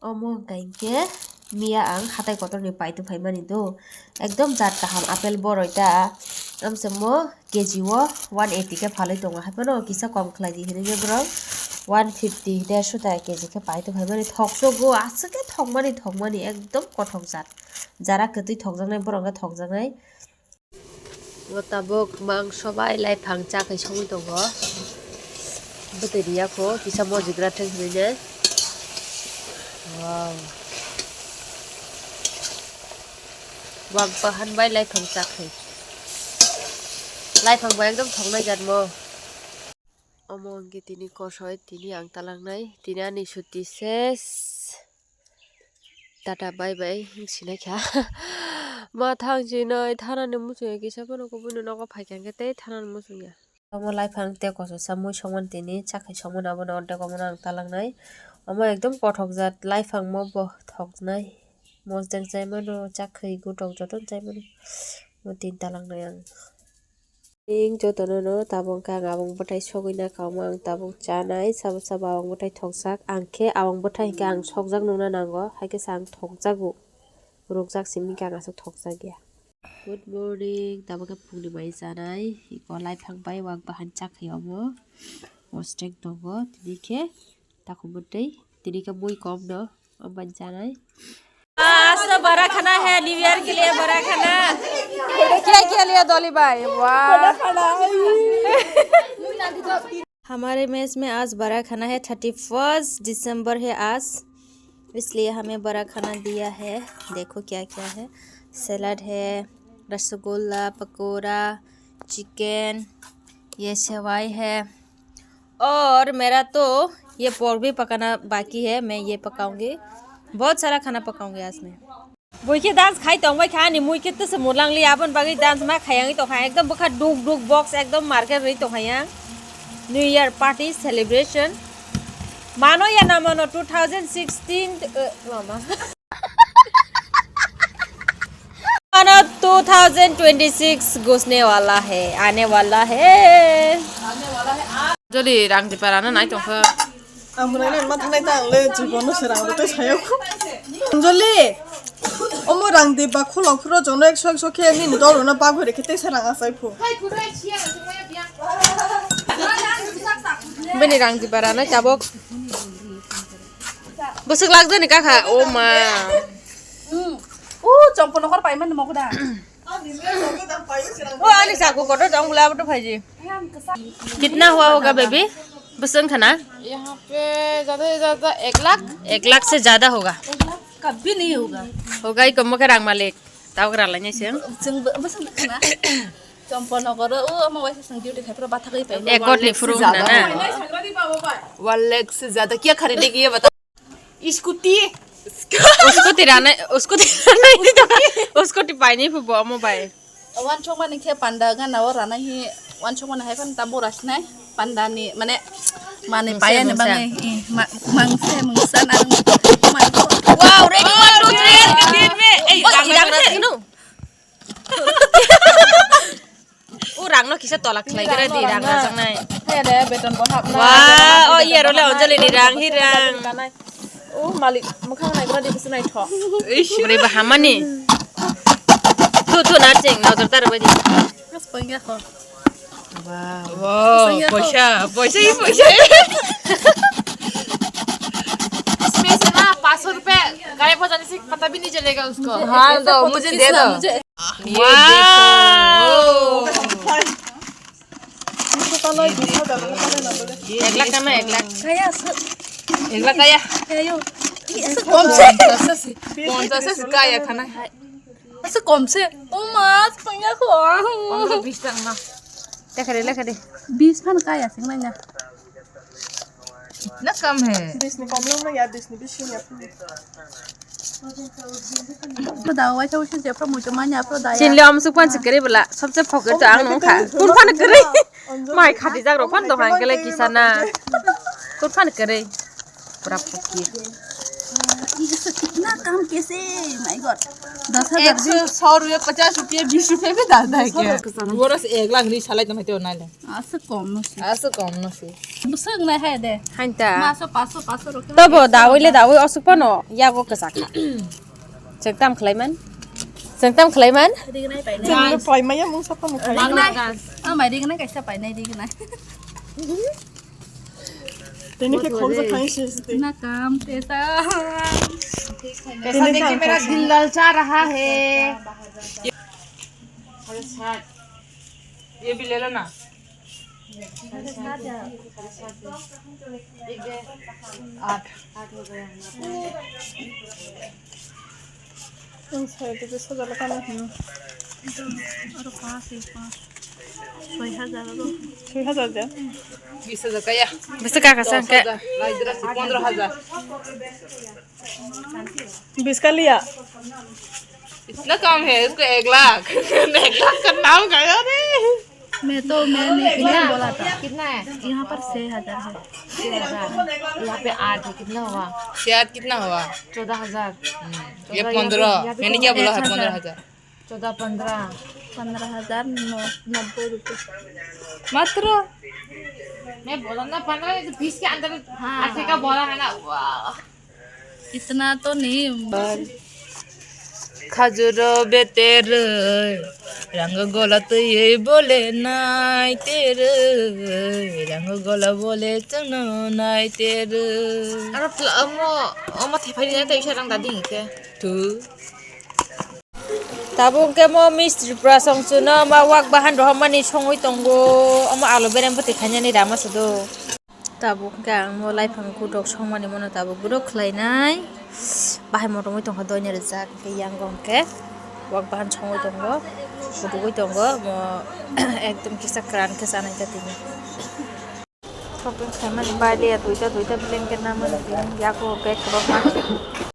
Omo gaingke mia ang hatai kotor ni paitu phai mani do ekdom jat taham apel boroita amsemo keji o 180 ke phalai tonga hapono kisa kom khlai di hine bro 150 150 ta keji ke paitu phai mani thokso go asake thokmani ekdom kothok jat jara ketui thokjangnai boronga thokjangnai gotabok mangso bai lai phangcha kai songi tongo beteria ko kisa mojigra theng hine wow wang pahan bai lai phang chakhe lai phang bai ekdom thongnai jatmo omong ge tini kosoi tini ang talangnai tini ani suti ses tata bye bye sinai kha ma thang jinai thanani musu ki sabono ko bunu nogo phaikan ge te thanan musu ya omo lai phang te koso samui somon tini chakhai somon abono odde komon ang talangnai omo ekdom kothok jat lai phang mo bo thoknai mosdeng jaimano chakhai gutok joton jaimano mo tin talangnai ang ing jotono no tabong kang abong botai sogina kauma ang tabong chanai sabo sabo abong botai thokjak angkhe abong botai ke ang sokjak nungna nango haike sang thokjago rokjak simi kang asok thokjak ya good morning tabong ke phungni mai janai iko lai phang bai wang bahan chakhai omo mosdeng tongo tini khe takumotai tini ke mui kom no amban janai आज तो बड़ा खाना है new year के लिए बड़ा खाना क्या क्या लिया डॉली भाई वाह हमारे मेस में आज बड़ा खाना है 31 दिसंबर है आज इसलिए हमें बड़ा खाना दिया है देखो क्या क्या है सलाद है रसगुल्ला पकोड़ा चिकन ये सेवाई है और मेरा तो ये पोर्क भी पकाना बाकी है मैं ये पकाऊंगी बहुत सारा खाना पकाऊंगी आज मैं बुइके डांस खाई तो मैं खानी मुइके तो से मुलांग ली आपन बाकी डांस में खाएंगे तो खाएं एकदम बखा डुक डुक बॉक्स एकदम मार्केट रही तो खाया न्यू ईयर पार्टी सेलिब्रेशन मानो या ना मानो 2016 मामा मानो 2026 घुसने वाला है आने वाला है 저리 랑지 빠라는 아이 좀 아무래도 엄마 타네 땅래 집어넣어 세랑도 또 사요고 언절리 어머랑 디바 콜라 풀어 전에 샥샥해 닌 너로나 바고 이렇게 때 세랑 아사이포 bên này 랑지 빠라는 잡ок bớsực lắc ra này các hả ô mà 점퍼 너가 빠이만 먹어다 anh sao cô đó trong lao đó phải gì कितना हुआ होगा बेबी बसंत खाना यहाँ पे ज्यादा से ज्यादा 1 लाख से ज्यादा होगा कभी नहीं होगा होगा ही कम के रंग मालिक tahu kerala nya sih चंपनगर मैं वैसे संगीत दिखाई पर बात करी पहले एक गोट लिफ्रू ना 1 लाख से ज्यादा क्या खरीदेगी ये बताओ स्कूटी उसको तिराना नहीं तो उसको टिपाई नहीं फुबो mobile wan chong man ke panda gan nawa rana hi wan chong man hai kan tambo rasnai panda ni mane mane paya ni bangai mangse mungsan ang wow ready 1 2 3 ke din me irang na sino urang no kisa tolak lai gara di rang na jang nai hai ada beton pohap wah oh iya role onjali ni rang hirang malik mukhang nai gara di pesenai thok beri bahamani tu narcing nazar tar badi mas pengya kho wow पैसा इसमें से ना 500 रुपए गायब हो जाने से पता भी नहीं चलेगा उसको हाँ दो मुझे दे दो वाओ 1 लाख का ना 1 lakh kaya 1 lakh kaya kayo konsep kaya खाना Masa komse? Oh mas, pengya ko. 20 tang na लेखा दे 20 pan kaya sing nanya. ना कम है दिसने कम लोग ना यार दिसने भी शुन्य Padaw ay tawo siya pro mo manya pro daya. चिन ले हम सुपन से करे बोला सबसे फोकट तो आंग नो खा कुन फन करे माय खाती जाग रो फन तो हां के ले किसाना कुन फन करे पूरा फकीर कितना काम कैसे माय गॉड 10,000 भी 100 रुपये 50 रुपये 20 रुपये भी डालता है क्या बोरस 1 लाख री साला तुम्हें तो ना ले असं कम नसे असं कम नसे बुसंग नाही आहे दे Hanta. 500 रुपये Tabo dawile dawi osuk pano yago kesaka. Cengtam klaiman. Cengtam klaiman. ดีกันได้ไปไหน จะปล่อยไหมยังมึงสักคนหนึ่ง ดีกันได้เอาหมายดีกันได้ไก่จะไปไหนดีกันได้ เดี๋ยวนี้แค่ของจะขายสิ หน้ากามเตซ่า पैसा देख के मेरा दिल ललचा रहा है ये भी ले लो ना आठ সাইডে 20,000 টাকা না 6,000 6,000 দে 20,000 का या Basta kaka sangke. 15,000 20 का लिया इतना कम है इसको 1 लाख 1 लाख का नाम गया रे मैंने बोला था कितना है यहाँ पर 6,000 है 6,000 यहाँ पे 8 है कितना हुआ शायद कितना हुआ 14,000 ये 15 मैंने क्या बोला है 15,000 14 15 15,090 रुपये मात्र मैं बोला ना 15 तो 20 के अंदर 8 का बोला है ना वाह इतना तो नहीं खजुरो बेतेर रंग गलत ये बोले नाय तेरे रंग गला बोले चनो नाय तेरे अरे अमो थेफाइनि ना इसा रंग दादि के तू Tabung ke mo mistri prasong suno ma wak bahan roh mani songoi tonggo ama alo berem pati khanya ni rama sudo. Tabung ke ang mo life ang kudok song mani mono tabung kudok khlainai bahan mo tongoi tonggo donya rezak ke yang gong ke wak bahan songoi tonggo kudugoi tonggo mo ekdom kisa kran ke sanai ka tini. Shopping khaman bali ya tuita blend ke nama ni ya ko ke krok ma